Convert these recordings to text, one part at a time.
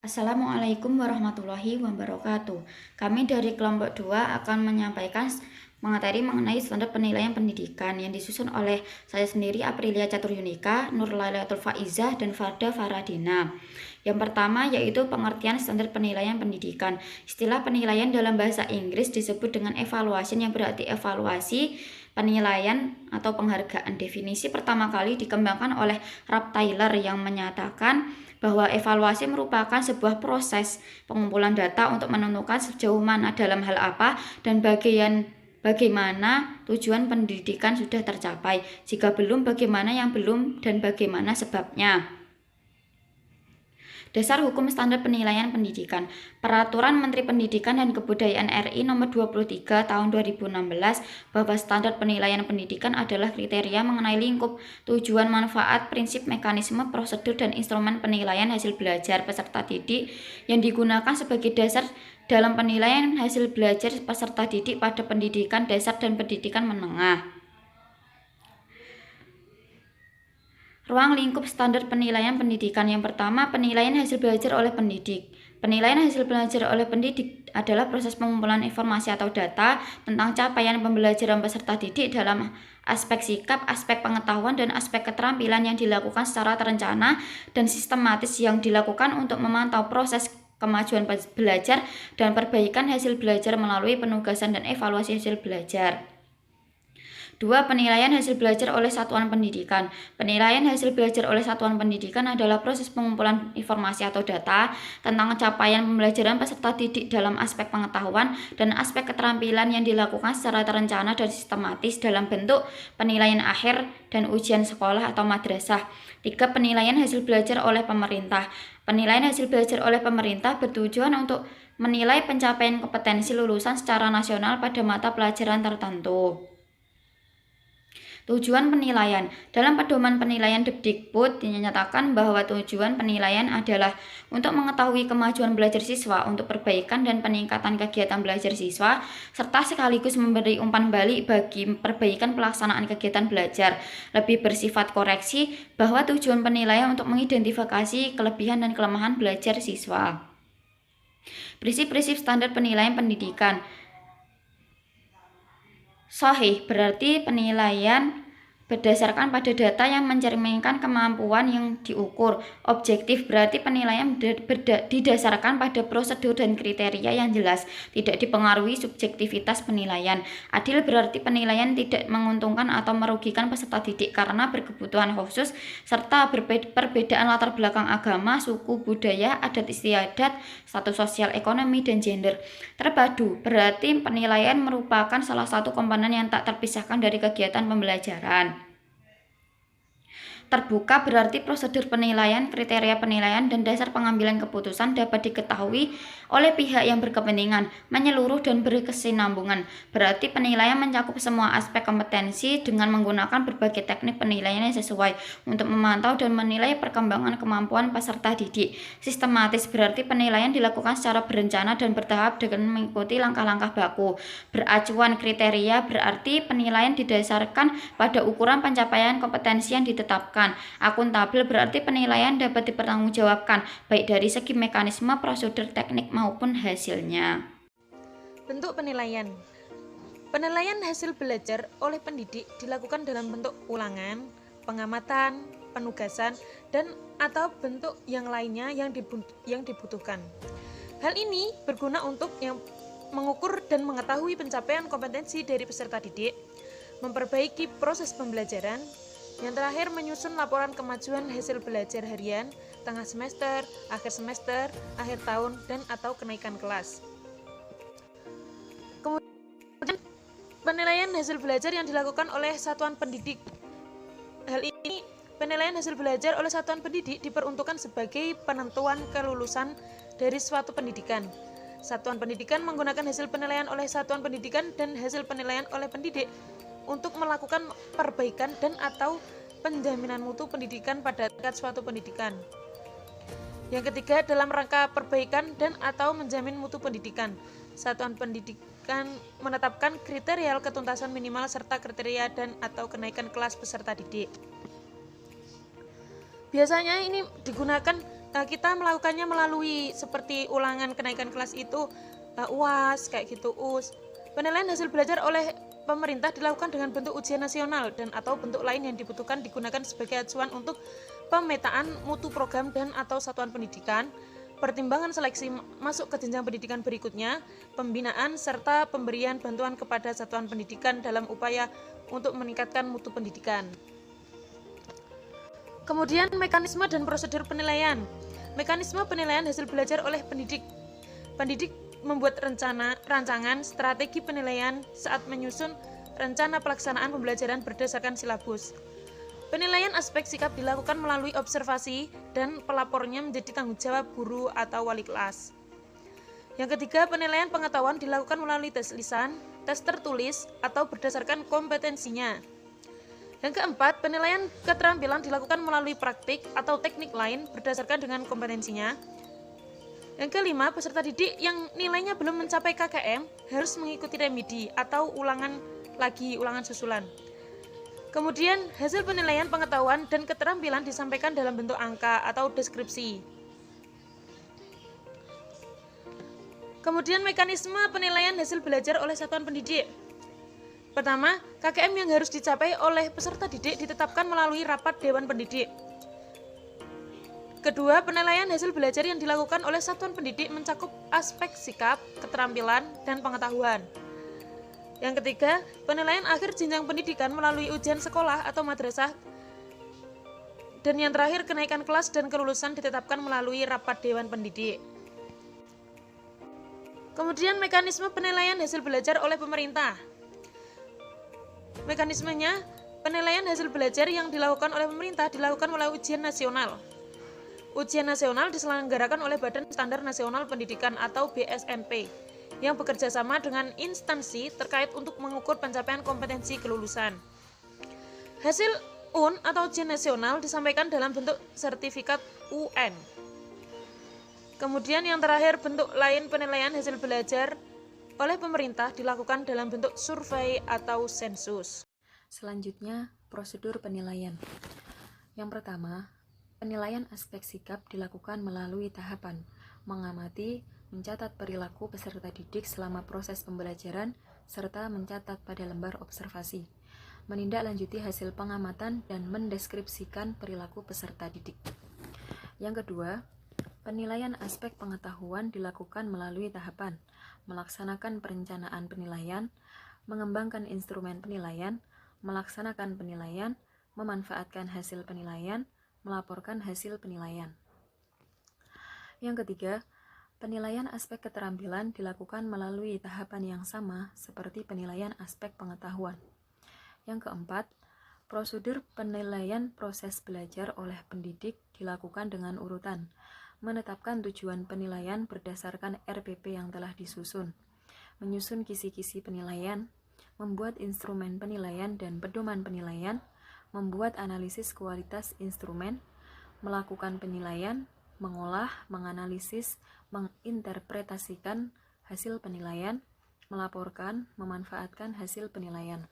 Assalamualaikum warahmatullahi wabarakatuh. Kami dari kelompok 2 akan menyampaikan materi mengenai standar penilaian pendidikan yang disusun oleh saya sendiri, Aprilia Caturyunika, Nurlailatul Faizah, dan Farda Faradina. Yang pertama yaitu pengertian standar penilaian pendidikan. Istilah penilaian dalam bahasa Inggris disebut dengan evaluation, yang berarti evaluasi, penilaian atau penghargaan. Definisi pertama kali dikembangkan oleh Ralph Taylor yang menyatakan bahwa evaluasi merupakan sebuah proses pengumpulan data untuk menentukan sejauh mana, dalam hal apa, dan bagaimana tujuan pendidikan sudah tercapai. Jika belum, bagaimana yang belum dan bagaimana sebabnya. Dasar Hukum Standar Penilaian Pendidikan. Peraturan Menteri Pendidikan dan Kebudayaan RI Nomor 23 Tahun 2016 bahwa standar penilaian pendidikan adalah kriteria mengenai lingkup, tujuan, manfaat, prinsip, mekanisme, prosedur, dan instrumen penilaian hasil belajar peserta didik yang digunakan sebagai dasar dalam penilaian hasil belajar peserta didik pada pendidikan dasar dan pendidikan menengah. Ruang lingkup standar penilaian pendidikan. Yang pertama, penilaian hasil belajar oleh pendidik. Penilaian hasil belajar oleh pendidik adalah proses pengumpulan informasi atau data tentang capaian pembelajaran peserta didik dalam aspek sikap, aspek pengetahuan, dan aspek keterampilan yang dilakukan secara terencana dan sistematis, yang dilakukan untuk memantau proses kemajuan belajar dan perbaikan hasil belajar melalui penugasan dan evaluasi hasil belajar. 2. Penilaian hasil belajar oleh satuan pendidikan. Penilaian hasil belajar oleh satuan pendidikan adalah proses pengumpulan informasi atau data tentang capaian pembelajaran peserta didik dalam aspek pengetahuan dan aspek keterampilan yang dilakukan secara terencana dan sistematis dalam bentuk penilaian akhir dan ujian sekolah atau madrasah. 3. Penilaian hasil belajar oleh pemerintah. Penilaian hasil belajar oleh pemerintah bertujuan untuk menilai pencapaian kompetensi lulusan secara nasional pada mata pelajaran tertentu. Tujuan penilaian. Dalam pedoman penilaian Depdikbud dinyatakan bahwa tujuan penilaian adalah untuk mengetahui kemajuan belajar siswa, untuk perbaikan dan peningkatan kegiatan belajar siswa, serta sekaligus memberi umpan balik bagi perbaikan pelaksanaan kegiatan belajar. Lebih bersifat koreksi bahwa tujuan penilaian untuk mengidentifikasi kelebihan dan kelemahan belajar siswa. Prinsip-prinsip standar penilaian pendidikan. Sahih berarti penilaian berdasarkan pada data yang mencerminkan kemampuan yang diukur. Objektif berarti penilaian didasarkan pada prosedur dan kriteria yang jelas, tidak dipengaruhi subjektivitas penilaian. Adil berarti penilaian tidak menguntungkan atau merugikan peserta didik karena berkebutuhan khusus serta perbedaan latar belakang agama, suku, budaya, adat istiadat, status sosial ekonomi, dan gender. Terpadu berarti penilaian merupakan salah satu komponen yang tak terpisahkan dari kegiatan pembelajaran. Terbuka berarti prosedur penilaian, kriteria penilaian, dan dasar pengambilan keputusan dapat diketahui oleh pihak yang berkepentingan, menyeluruh dan berkesinambungan. Berarti penilaian mencakup semua aspek kompetensi dengan menggunakan berbagai teknik penilaian yang sesuai untuk memantau dan menilai perkembangan kemampuan peserta didik. Sistematis berarti penilaian dilakukan secara berencana dan bertahap dengan mengikuti langkah-langkah baku. Beracuan kriteria berarti penilaian didasarkan pada ukuran pencapaian kompetensi yang ditetapkan. Akuntabel berarti penilaian dapat dipertanggungjawabkan baik dari segi mekanisme, prosedur, teknik maupun hasilnya. Bentuk penilaian. Penilaian hasil belajar oleh pendidik dilakukan dalam bentuk ulangan, pengamatan, penugasan, dan atau bentuk yang lainnya yang dibutuhkan. Hal ini berguna untuk yang mengukur dan mengetahui pencapaian kompetensi dari peserta didik, memperbaiki proses pembelajaran, yang terakhir menyusun laporan kemajuan hasil belajar harian, tengah semester, akhir tahun, dan atau kenaikan kelas. Kemudian penilaian hasil belajar yang dilakukan oleh satuan pendidik. Hal ini, penilaian hasil belajar oleh satuan pendidik diperuntukkan sebagai penentuan kelulusan dari suatu pendidikan. Satuan pendidikan menggunakan hasil penilaian oleh satuan pendidikan dan hasil penilaian oleh pendidik untuk melakukan perbaikan dan atau penjaminan mutu pendidikan pada tingkat suatu pendidikan. Yang ketiga, dalam rangka perbaikan dan atau menjamin mutu pendidikan, satuan pendidikan menetapkan kriteria ketuntasan minimal serta kriteria dan atau kenaikan kelas peserta didik. Biasanya ini digunakan kita melakukannya melalui seperti ulangan kenaikan kelas itu, UAS kayak gitu, US. Penilaian hasil belajar oleh pemerintah dilakukan dengan bentuk ujian nasional dan atau bentuk lain yang dibutuhkan digunakan sebagai acuan untuk pemetaan mutu program dan atau satuan pendidikan, pertimbangan seleksi masuk ke jenjang pendidikan berikutnya, pembinaan serta pemberian bantuan kepada satuan pendidikan dalam upaya untuk meningkatkan mutu pendidikan. Kemudian mekanisme dan prosedur penilaian. Mekanisme penilaian hasil belajar oleh pendidik. Pendidik membuat rancangan strategi penilaian saat menyusun rencana pelaksanaan pembelajaran berdasarkan silabus. Penilaian aspek sikap dilakukan melalui observasi dan pelapornya menjadi tanggung jawab guru atau wali kelas. Yang ketiga, penilaian pengetahuan dilakukan melalui tes lisan, tes tertulis, atau berdasarkan kompetensinya. Yang keempat, penilaian keterampilan dilakukan melalui praktik atau teknik lain berdasarkan dengan kompetensinya. Yang kelima, peserta didik yang nilainya belum mencapai KKM harus mengikuti remedi atau ulangan susulan. Kemudian, hasil penilaian pengetahuan dan keterampilan disampaikan dalam bentuk angka atau deskripsi. Kemudian, mekanisme penilaian hasil belajar oleh satuan pendidik. Pertama, KKM yang harus dicapai oleh peserta didik ditetapkan melalui rapat Dewan Pendidik. Kedua, penilaian hasil belajar yang dilakukan oleh satuan pendidik mencakup aspek sikap, keterampilan, dan pengetahuan. Yang ketiga, penilaian akhir jenjang pendidikan melalui ujian sekolah atau madrasah. Dan yang terakhir, kenaikan kelas dan kelulusan ditetapkan melalui rapat Dewan Pendidik. Kemudian mekanisme penilaian hasil belajar oleh pemerintah. Mekanismenya, penilaian hasil belajar yang dilakukan oleh pemerintah dilakukan melalui ujian nasional. Ujian nasional diselenggarakan oleh Badan Standar Nasional Pendidikan atau BSNP yang bekerja sama dengan instansi terkait untuk mengukur pencapaian kompetensi kelulusan. Hasil UN atau ujian nasional disampaikan dalam bentuk sertifikat UN. Kemudian yang terakhir, bentuk lain penilaian hasil belajar oleh pemerintah dilakukan dalam bentuk survei atau sensus. Selanjutnya, prosedur penilaian. Yang pertama, penilaian aspek sikap dilakukan melalui tahapan mengamati, mencatat perilaku peserta didik selama proses pembelajaran, serta mencatat pada lembar observasi, menindaklanjuti hasil pengamatan dan mendeskripsikan perilaku peserta didik. Yang kedua, penilaian aspek pengetahuan dilakukan melalui tahapan melaksanakan perencanaan penilaian, mengembangkan instrumen penilaian, melaksanakan penilaian, memanfaatkan hasil penilaian, melaporkan hasil penilaian. Yang ketiga, penilaian aspek keterampilan dilakukan melalui tahapan yang sama seperti penilaian aspek pengetahuan. Yang keempat, prosedur penilaian proses belajar oleh pendidik dilakukan dengan urutan, menetapkan tujuan penilaian berdasarkan RPP yang telah disusun, menyusun kisi-kisi penilaian, membuat instrumen penilaian dan pedoman penilaian, membuat analisis kualitas instrumen, melakukan penilaian, mengolah, menganalisis, menginterpretasikan hasil penilaian, melaporkan, memanfaatkan hasil penilaian.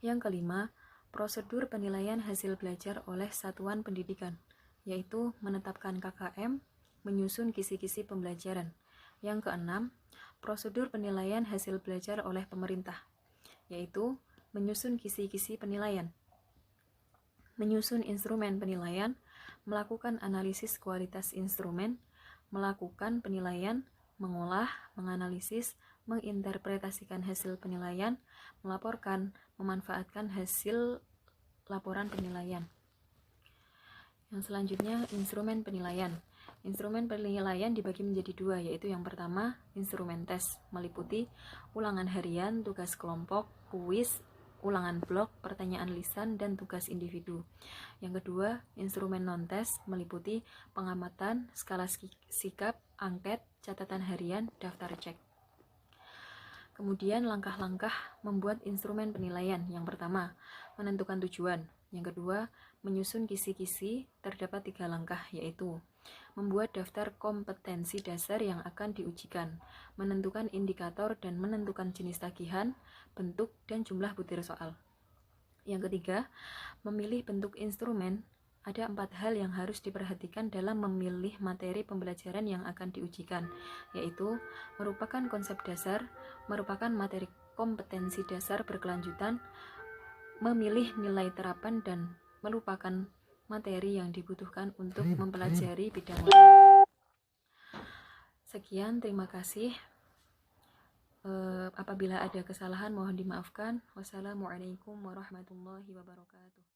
Yang kelima, prosedur penilaian hasil belajar oleh satuan pendidikan, yaitu menetapkan KKM, menyusun kisi-kisi pembelajaran. Yang keenam, prosedur penilaian hasil belajar oleh pemerintah, yaitu menyusun kisi-kisi penilaian, menyusun instrumen penilaian, melakukan analisis kualitas instrumen, melakukan penilaian, mengolah, menganalisis, menginterpretasikan hasil penilaian, melaporkan, memanfaatkan hasil laporan penilaian. Yang selanjutnya, instrumen penilaian. Instrumen penilaian dibagi menjadi dua, yaitu yang pertama, instrumen tes, meliputi ulangan harian, tugas kelompok, kuis, ulangan blok, pertanyaan lisan, dan tugas individu. Yang kedua, instrumen non-tes, meliputi pengamatan, skala sikap, angket, catatan harian, daftar cek. Kemudian langkah-langkah membuat instrumen penilaian. Yang pertama, menentukan tujuan. Yang kedua, menyusun kisi-kisi. Terdapat 3 langkah, yaitu membuat daftar kompetensi dasar yang akan diujikan, menentukan indikator dan menentukan jenis tagihan, bentuk, dan jumlah butir soal. Yang ketiga, memilih bentuk instrumen ada 4 hal yang harus diperhatikan dalam memilih materi pembelajaran yang akan diujikan, yaitu merupakan konsep dasar, merupakan materi kompetensi dasar berkelanjutan, memilih nilai terapan, dan merupakan materi yang dibutuhkan untuk mempelajari bidang lain. Sekian, terima kasih. Apabila ada kesalahan mohon dimaafkan. Wassalamualaikum warahmatullahi wabarakatuh.